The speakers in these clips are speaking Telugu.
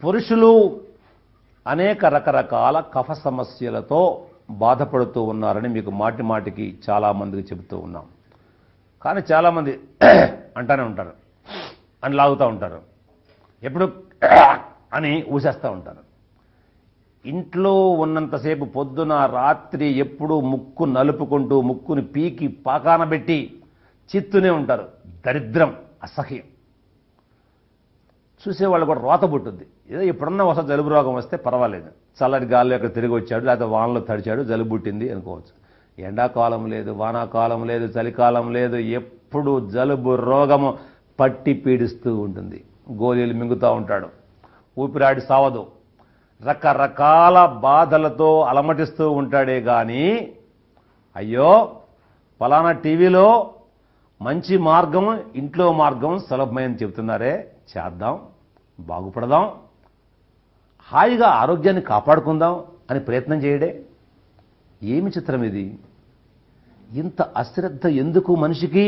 పురుషులు అనేక రకరకాల కఫ సమస్యలతో బాధపడుతూ ఉన్నారని మీకు మాటి మాటికి చాలామందికి చెబుతూ ఉన్నాం. కానీ చాలామంది అంటానే ఉంటారు, అని లాగుతూ ఉంటారు, ఎప్పుడు అని ఊసేస్తూ ఉంటారు. ఇంట్లో ఉన్నంతసేపు పొద్దున రాత్రి ఎప్పుడూ ముక్కు నలుపుకుంటూ ముక్కుని పీకి పాకాన పెట్టి చిత్తూనే ఉంటారు. దరిద్రం, అసహ్యం. చూసేవాళ్ళు కూడా రోత పుట్టుద్ది. ఏదో ఎప్పుడన్నా ఒకసారి జలుబు రోగం వస్తే పర్వాలేదు, చల్లటి గాల్లో ఎక్కడ తిరిగి వచ్చాడు, లేకపోతే వానలో తడిచాడు, జలుబు పుట్టింది అనుకోవచ్చు. ఎండాకాలం లేదు, వానాకాలం లేదు, చలికాలం లేదు, ఎప్పుడు జలుబు రోగము పట్టి పీడిస్తూ ఉంటుంది. గోళీలు మింగుతూ ఉంటాడు, ఊపిరాడి సావదు, రకరకాల బాధలతో అలమటిస్తూ ఉంటాడే కానీ అయ్యో ఫలానా టీవీలో మంచి మార్గం, ఇంట్లో మార్గం సులభమైనని చెబుతున్నారే, చేద్దాం, బాగుపడదాం, హాయిగా ఆరోగ్యాన్ని కాపాడుకుందాం అని ప్రయత్నం చేయడే. ఏమి చిత్రం ఇది! ఇంత అశ్రద్ధ ఎందుకు మనిషికి?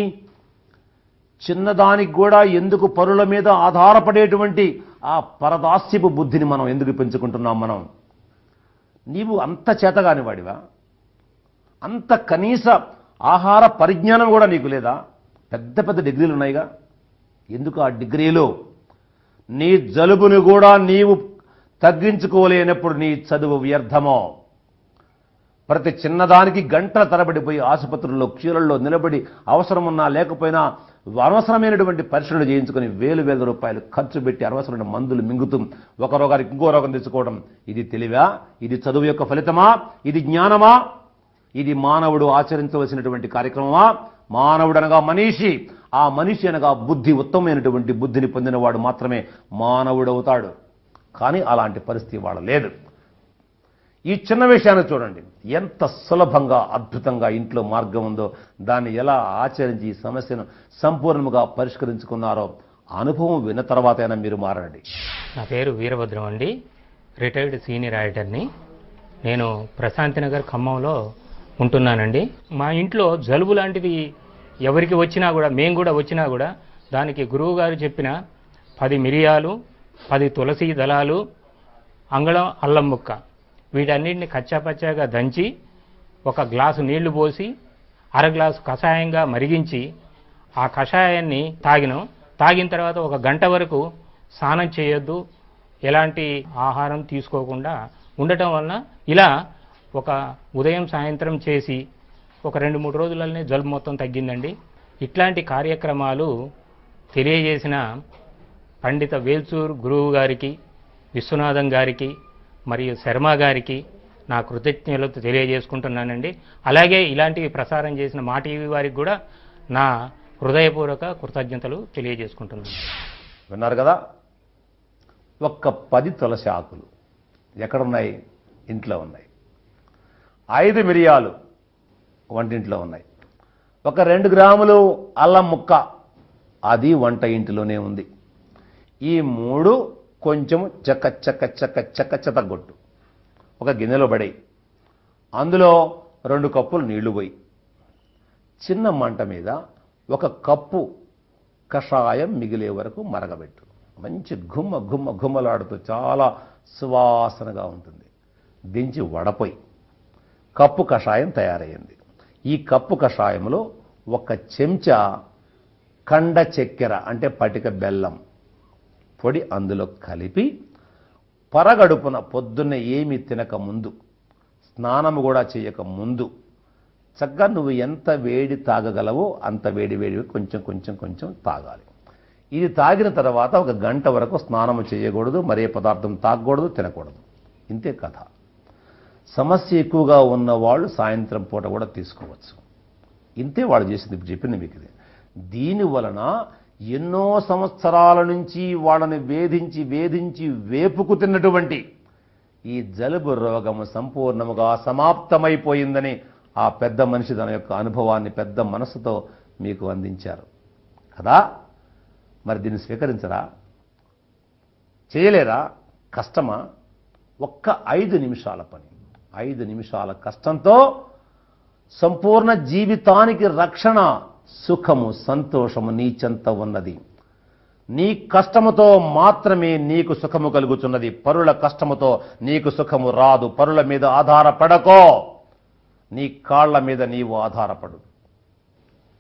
చిన్నదానికి కూడా ఎందుకు పరుల మీద ఆధారపడేటువంటి ఆ పరదాస్యపు బుద్ధిని మనం ఎందుకు పెంచుకుంటున్నాం? నీవు అంత చేతగాని వాడివా? అంత కనీస ఆహార పరిజ్ఞానం కూడా నీకు లేదా? పెద్ద పెద్ద డిగ్రీలు ఉన్నాయిగా, ఎందుకు ఆ డిగ్రీలు? నీ జలుబును కూడా నీవు తగ్గించుకోలేనప్పుడు నీ చదువు వ్యర్థమో? ప్రతి చిన్నదానికి గంటల తరబడిపోయి ఆసుపత్రుల్లో క్యూలలో నిలబడి అవసరమున్నా లేకపోయినా అనవసరమైనటువంటి పరీక్షలు చేయించుకొని వేల రూపాయలు ఖర్చు పెట్టి అనవసరమైన మందులు మింగుతూ ఒక రోగానికి ఇంకో రోగం తెచ్చుకోవడం, ఇది తెలివా? ఇది చదువు యొక్క ఫలితమా? ఇది జ్ఞానమా? ఇది మానవుడు ఆచరించవలసినటువంటి కార్యక్రమమా? మానవుడు అనగా మనిషి, ఆ మనిషి అనగా బుద్ధి, ఉత్తమమైనటువంటి బుద్ధిని పొందినవాడు మాత్రమే మానవుడవుతాడు. కానీ అలాంటి పరిస్థితి వాళ్ళ లేదు. ఈ చిన్న విషయాన్ని చూడండి, ఎంత సులభంగా అద్భుతంగా ఇంట్లో మార్గం ఉందో, దాన్ని ఎలా ఆచరించి ఈ సమస్యను సంపూర్ణంగా పరిష్కరించుకున్నారో అనుభవం విన్న తర్వాతైనా మీరు మారండి. నా పేరు వీరభద్రం అండి, రిటైర్డ్ సీనియర్ ఆడిటర్ని. నేను ప్రశాంతి నగర్ ఖమ్మంలో ఉంటున్నానండి. మా ఇంట్లో జలుబు లాంటిది ఎవరికి వచ్చినా కూడా, మేము కూడా వచ్చినా కూడా, దానికి గురువు గారు చెప్పిన 10 మిరియాలు, 10 తులసి దళాలు, అంగళం అల్లం ముక్క, వీటన్నిటిని కచ్చాపచ్చాగా దంచి ఒక గ్లాసు నీళ్లు పోసి అర గ్లాసు కషాయంగా మరిగించి ఆ కషాయాన్ని తాగిన తర్వాత 1 గంట వరకు స్నానం చేయొద్దు, ఎలాంటి ఆహారం తీసుకోకుండా ఉండటం వలన ఇలా ఒక ఉదయం సాయంత్రం చేసి ఒక 2-3 రోజులనే జలుబు మొత్తం తగ్గిందండి. ఇట్లాంటి కార్యక్రమాలు తెలియజేసిన పండిత వేల్చూరు గురువు గారికి, విశ్వనాథం గారికి మరియు శర్మ గారికి నా కృతజ్ఞతలు తెలియజేసుకుంటున్నానండి. అలాగే ఇలాంటివి ప్రసారం చేసిన మా టీవీ వారికి కూడా నా హృదయపూర్వక కృతజ్ఞతలు తెలియజేసుకుంటున్నాను. విన్నారు కదా, ఒక్క 10 తులసి ఆకులు ఎక్కడున్నాయి? ఇంట్లో ఉన్నాయి. 5 మిరియాలు వంటింట్లో ఉన్నాయి. ఒక 2 గ్రాములు అల్లం ముక్క, అది వంట ఇంటిలోనే ఉంది. ఈ 3 కొంచెం చెత్తగొట్టు, ఒక గిన్నెలో పడేయి. అందులో 2 కప్పులు నీళ్లు పోయి, చిన్న మంట మీద 1 కప్పు కషాయం మిగిలే వరకు మరగబెట్టు. మంచి గుమ్మలాడుతూ చాలా సువాసనగా ఉంటుంది. దించి వడపోయి, కప్పు కషాయం తయారయ్యింది. ఈ కప్పు కషాయంలో 1 చెంచా కండ చక్కెర అంటే పటిక బెల్లం పొడి అందులో కలిపి పరగడుపున పొద్దున్నే ఏమీ తినక ముందు, స్నానము కూడా చేయక ముందు చక్కగా నువ్వు ఎంత వేడి తాగగలవో అంత వేడి కొంచెం తాగాలి. ఇది తాగిన తర్వాత 1 గంట వరకు స్నానము చేయకూడదు, మరే పదార్థం తాగకూడదు, తినకూడదు. ఇంతే కథ. సమస్య ఎక్కువగా ఉన్నవాళ్ళు సాయంత్రం పూట కూడా తీసుకోవచ్చు. ఇంతే వాళ్ళు చేసింది. ఇప్పుడు చెప్పింది మీకు ఇది. దీనివలన ఎన్నో సంవత్సరాల నుంచి వాళ్ళని వేధించి వేపుకు తిన్నటువంటి ఈ జలుబు రోగము సంపూర్ణముగా సమాప్తమైపోయిందని ఆ పెద్ద మనిషి తన యొక్క అనుభవాన్ని పెద్ద మనసుతో మీకు అందించారు కదా. మరి దీన్ని స్వీకరించరా? చేయలేరా? కష్టమా? ఒక్క 5 నిమిషాల పని, 5 నిమిషాల కష్టంతో సంపూర్ణ జీవితానికి రక్షణ, సుఖము, సంతోషము నీ చెంత ఉన్నది. నీ కష్టముతో మాత్రమే నీకు సుఖము కలుగుతున్నది. పరుల కష్టముతో నీకు సుఖము రాదు. పరుల మీద ఆధారపడకో, నీ కాళ్ల మీద నీవు ఆధారపడు.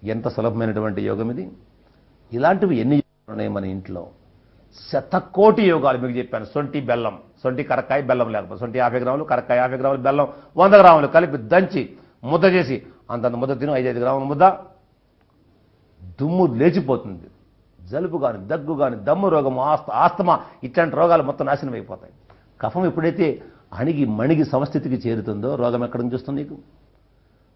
ఎంత సులభమైనటువంటి యోగం ఇది. ఇలాంటివి ఎన్ని ఉన్నాయి మన ఇంట్లో. శతకోటి యోగాలు మీకు చెప్పాను. సొంటి బెల్లం, సొంటి కరక్కాయ బెల్లం లేకపోతే సొంటి 50 గ్రాములు, కరక్కాయ 50 గ్రాములు, బెల్లం 100 గ్రాములు కలిపి దంచి ముద్ద చేసి అంతంత ముద్ద తిను. 5 గ్రాముల ముద్ద, దుమ్ము లేచిపోతుంది. జలుబు కానీ, దగ్గు కానీ, దమ్ము రోగం, ఆస్తమా ఇట్లాంటి రోగాలు మొత్తం నాశనం అయిపోతాయి. కఫం ఎప్పుడైతే అణిగి మణిగి సమస్థితికి చేరుతుందో రోగం ఎక్కడి నుంచి వస్తుంది నీకు?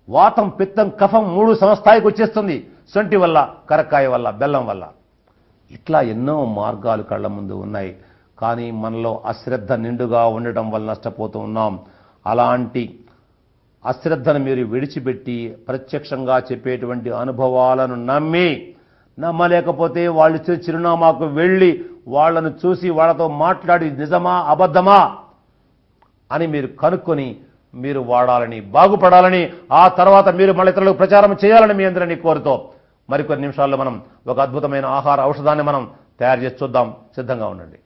వాతం, పిత్తం, కఫం 3 సమస్థాయికి వచ్చేస్తుంది. సొంటి వల్ల, కరక్కాయ వల్ల, బెల్లం వల్ల. ఇట్లా ఎన్నో మార్గాలు కళ్ళ ముందు ఉన్నాయి. కానీ మనలో అశ్రద్ధ నిండుగా ఉండటం వల్ల నష్టపోతూ ఉన్నాం. అలాంటి అశ్రద్ధను మీరు విడిచిపెట్టి ప్రత్యక్షంగా చెప్పేటువంటి అనుభవాలను నమ్మి, నమ్మలేకపోతే వాళ్ళు ఇచ్చే చిరునామాకు వెళ్ళి వాళ్ళను చూసి వాళ్ళతో మాట్లాడి నిజమా అబద్ధమా అని మీరు కనుక్కొని మీరు వాడాలని, బాగుపడాలని, ఆ తర్వాత మీరు మళ్ళీ ఇతరులకు ప్రచారం చేయాలని మీ అందరినీ కోరుతూ మరికొన్ని నిమిషాల్లో మనం ఒక అద్భుతమైన ఆహార ఔషధాన్ని మనం తయారు చేసి చూద్దాం. సిద్ధంగా ఉండండి.